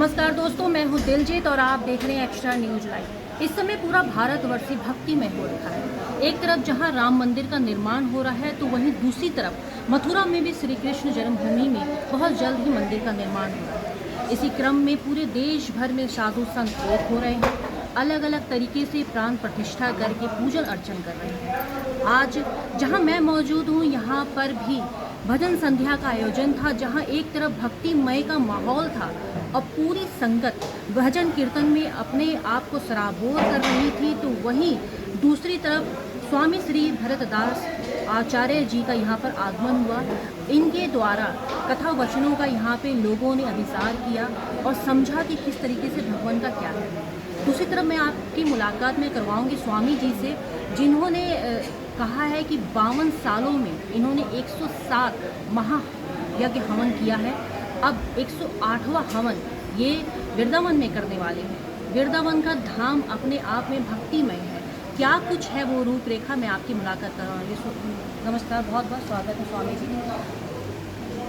नमस्कार दोस्तों, मैं हूं दिलजीत और आप देख रहे हैं एक्स्ट्रा न्यूज लाइव। इस समय पूरा भारतवर्ष भक्तिमय हो रखा है। एक तरफ जहां राम मंदिर का निर्माण हो रहा है तो वहीं दूसरी तरफ मथुरा में भी श्री कृष्ण जन्मभूमि में बहुत जल्द ही मंदिर का निर्माण हो रहा है। इसी क्रम में पूरे देश भर में साधु संत एक हो रहे हैं, अलग अलग तरीके से प्राण प्रतिष्ठा करके पूजन अर्चन कर रहे हैं। आज जहां मैं मौजूद हूं यहाँ पर भी भजन संध्या का आयोजन था, जहां एक तरफ भक्तिमय का माहौल था और पूरी संगत भजन कीर्तन में अपने आप को सराबोर कर रही थी, तो वहीं दूसरी तरफ स्वामी श्री भरतदास आचार्य जी का यहाँ पर आगमन हुआ। इनके द्वारा कथा वचनों का यहाँ पे लोगों ने अभिसार किया और समझा कि किस तरीके से भगवान का क्या है। दूसरी तरफ मैं आपकी मुलाकात में करवाऊंगी स्वामी जी से, जिन्होंने कहा है कि 52 सालों में इन्होंने 107 महायज्ञ हवन किया है। अब 108वां हवन ये वृंदावन में करने वाले हैं। वृंदावन का धाम अपने आप में भक्तिमय है। क्या कुछ है वो रूपरेखा, मैं आपकी मुलाकात करवाऊंगी। नमस्कार, बहुत बहुत स्वागत है स्वामी जी।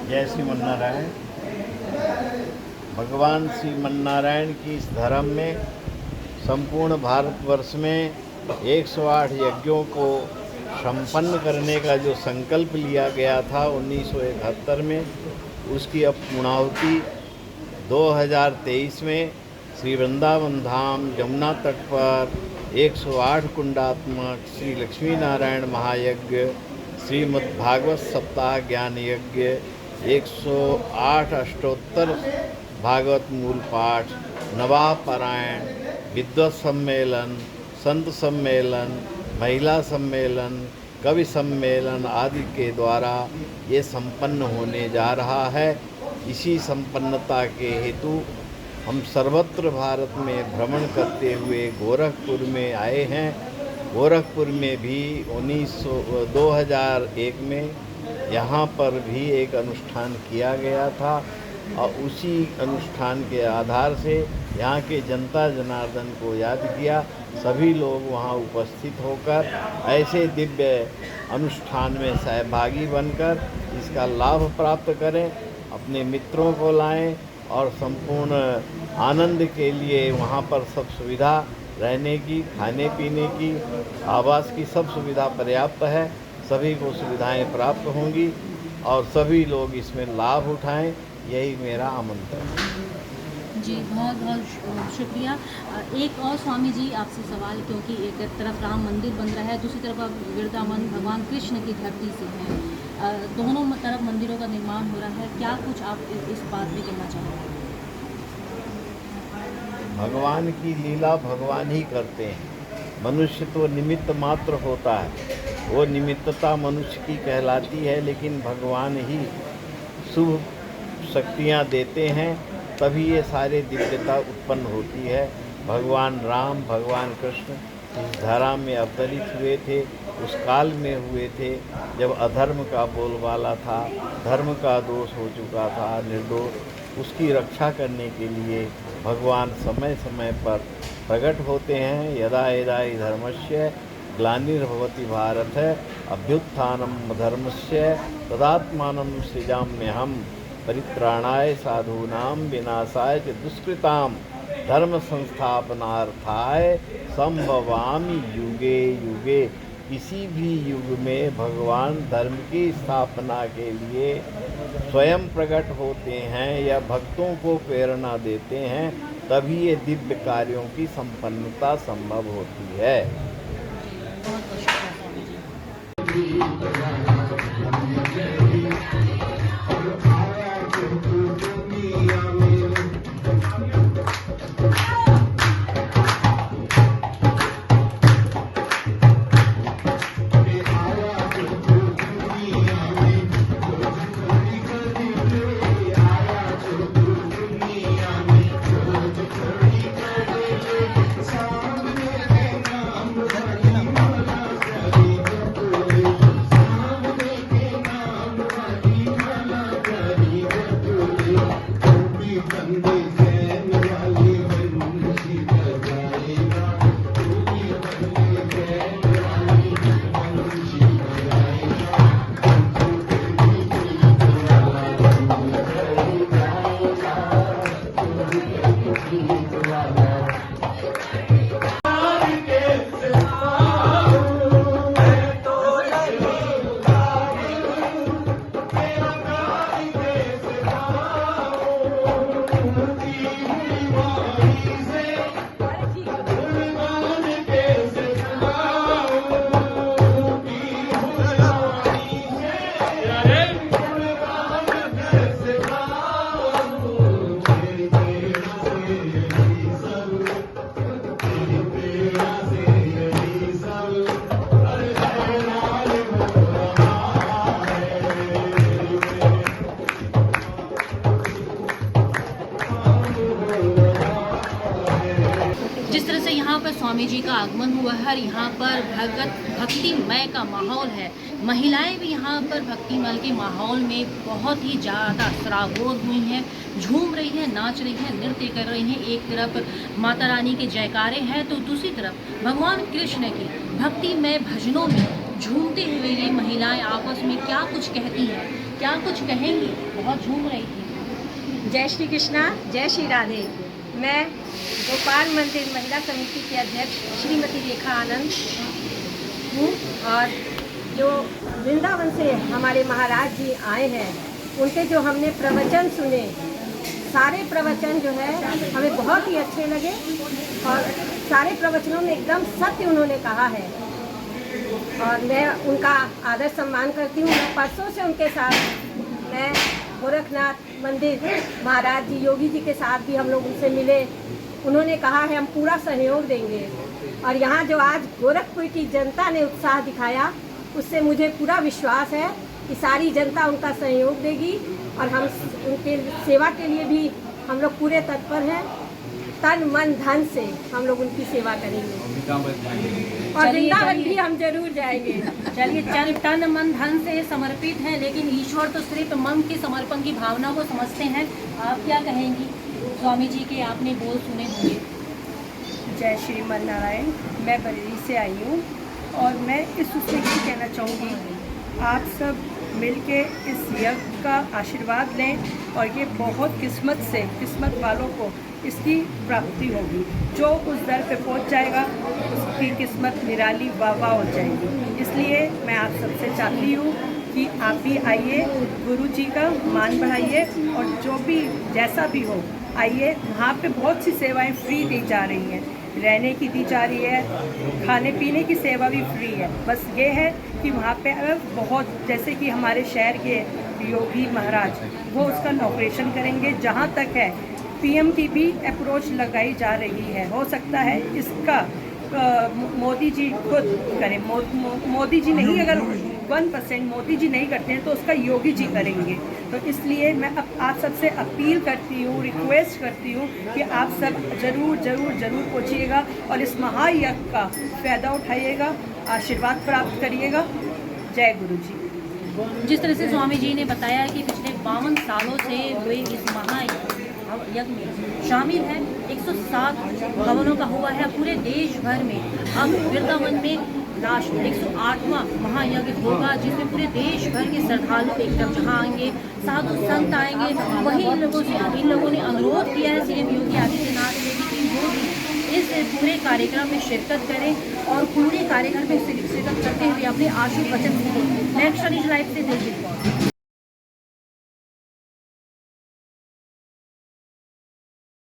जय श्री मन्नारायण। भगवान श्री मन्नारायण की इस धर्म में संपूर्ण भारतवर्ष में 108 यज्ञों को संपन्न करने का जो संकल्प लिया गया था 1971 में, उसकी अब पूर्णाहुति 2023 में श्री वृंदावन धाम जमुना तट पर 108 कुंडात्मक श्री लक्ष्मी नारायण महायज्ञ, श्रीमद् भागवत सप्ताह ज्ञान यज्ञ, 108 अष्टोत्तर भागवत मूल पाठ, नवाह पारायण, विद्वत सम्मेलन, संत सम्मेलन, महिला सम्मेलन, कवि सम्मेलन आदि के द्वारा ये संपन्न होने जा रहा है। इसी संपन्नता के हेतु हम सर्वत्र भारत में भ्रमण करते हुए गोरखपुर में आए हैं। गोरखपुर में भी 2001 में यहाँ पर भी एक अनुष्ठान किया गया था और उसी अनुष्ठान के आधार से यहाँ के जनता जनार्दन को याद किया। सभी लोग वहाँ उपस्थित होकर ऐसे दिव्य अनुष्ठान में सहभागी बनकर इसका लाभ प्राप्त करें, अपने मित्रों को लाएं और संपूर्ण आनंद के लिए वहाँ पर सब सुविधा, रहने की, खाने पीने की, आवास की सब सुविधा पर्याप्त है। सभी को सुविधाएं प्राप्त होंगी और सभी लोग इसमें लाभ उठाएं, यही मेरा आमंत्रण है। जी बहुत बहुत शुक्रिया। एक और स्वामी जी आपसे सवाल, क्योंकि एक तरफ राम मंदिर बन रहा है, दूसरी तरफ आप वृंदावन भगवान कृष्ण की धरती से हैं, दोनों तरफ मंदिरों का निर्माण हो रहा है। क्या कुछ आप इस बात में कहना चाहेंगे? भगवान की लीला भगवान ही करते हैं, मनुष्य तो निमित्त मात्र होता है। वो निमित्तता मनुष्य की कहलाती है, लेकिन भगवान ही शुभ शक्तियाँ देते हैं, तभी ये सारे दिव्यता उत्पन्न होती है। भगवान राम, भगवान कृष्ण इस धरा में अवतरित हुए थे, उस काल में हुए थे जब अधर्म का बोलबाला था, धर्म का दोष हो चुका था, निर्दोष। उसकी रक्षा करने के लिए भगवान समय समय पर प्रकट होते हैं। यदा यदा हि धर्मस्य ग्लानिर्भवति भारत अभ्युत्थानम धर्मस्य तदात्मानं सृजाम्यहम् परित्राणाय साधूनां विनाशाय च दुष्कृतां धर्म संस्थापनार्थाय संभवामि युगे युगे। किसी भी युग में भगवान धर्म की स्थापना के लिए स्वयं प्रकट होते हैं या भक्तों को प्रेरणा देते हैं, तभी ये दिव्य कार्यों की संपन्नता संभव होती है। बहुत बहुत शुक्रिया स्वामी जी। जिस तरह से यहाँ पर स्वामी जी का आगमन हुआ है, यहाँ पर भक्तिमय का माहौल है। महिलाएं भी यहाँ पर भक्तिमय के माहौल में बहुत ही ज़्यादा सराबोर हुई हैं, झूम रही हैं, नाच रही हैं, नृत्य कर रही हैं। एक तरफ माता रानी के जयकारे हैं तो दूसरी तरफ भगवान कृष्ण की भक्तिमय भजनों में झूमते हुए ये महिलाएं आपस में क्या कुछ कहती हैं, क्या कुछ कहेंगी, बहुत झूम रही थी। जय श्री कृष्णा, जय श्री राधे। मैं गोपाल मंदिर महिला समिति की अध्यक्ष श्रीमती रेखा आनंद हूँ और जो वृंदावन से हमारे महाराज जी आए हैं उनके जो हमने प्रवचन सुने, सारे प्रवचन जो है हमें बहुत ही अच्छे लगे और सारे प्रवचनों में एकदम सत्य उन्होंने कहा है और मैं उनका आदर सम्मान करती हूँ। मैं परसों से उनके साथ मैं गोरखनाथ मंदिर महाराज जी योगी जी के साथ भी हम लोग उनसे मिले। उन्होंने कहा है हम पूरा सहयोग देंगे और यहाँ जो आज गोरखपुर की जनता ने उत्साह दिखाया उससे मुझे पूरा विश्वास है कि सारी जनता उनका सहयोग देगी और हम उनके सेवा के लिए भी हम लोग पूरे तत्पर हैं। तन मन धन से हम लोग उनकी सेवा करेंगे और वृंदावन भी हम जरूर जाएंगे। चलिए तन मन धन से समर्पित हैं, लेकिन ईश्वर तो सिर्फ मन के समर्पण की भावना को समझते हैं। आप क्या कहेंगी? स्वामी जी के आपने बोल सुने होंगे। जय श्रीमन नारायण। मैं बरेली से आई हूँ और मैं इस उससे ये कहना चाहूँगी, आप सब मिलके इस यज्ञ का आशीर्वाद लें और ये बहुत किस्मत वालों को इसकी प्राप्ति होगी। जो उस दर पे पहुंच जाएगा उसकी किस्मत निराली वाह हो जाएगी। इसलिए मैं आप सबसे चाहती हूँ कि आप भी आइए, गुरु जी का मान बढ़ाइए और जो भी जैसा भी हो आइए। वहाँ पे बहुत सी सेवाएं फ्री दी जा रही हैं, रहने की दी जा रही है, खाने पीने की सेवा भी फ्री है। बस ये है कि वहाँ पे बहुत, जैसे कि हमारे शहर के योगी महाराज वो उसका इनॉग्रेशन करेंगे। जहाँ तक है पीएम की भी अप्रोच लगाई जा रही है, हो सकता है इसका मोदी जी खुद करें। मोदी जी नहीं, अगर 1% मोदी जी नहीं करते हैं तो उसका योगी जी करेंगे। तो इसलिए मैं आप सबसे अपील करती हूँ, रिक्वेस्ट करती हूँ कि आप सब ज़रूर पहुँचिएगा और इस महायज्ञ का फ़ायदा उठाइएगा, आशीर्वाद प्राप्त करिएगा। जय गुरु जी। जिस तरह से स्वामी जी ने बताया कि पिछले 52 सालों से वे इस यज्ञ में शामिल है। 107 भवनों का हुआ है पूरे देश भर में। अब वृंदावन में लास्ट 108वां महायज्ञ होगा, जिसमें पूरे देश भर के श्रद्धालु एक तरफ जहाँ आएंगे, साधु संत आएंगे। वहीं इन लोगों ने अनुरोध किया है सीएम योगी आदित्यनाथ ने भी कि वो भी इस पूरे कार्यक्रम में शिरकत करें और पूरे कार्यक्रम में शिरकत करते हुए अपने आशु वचन दें। नेक्स्ट न्यूज़ लाइव से दिलजीत कौर।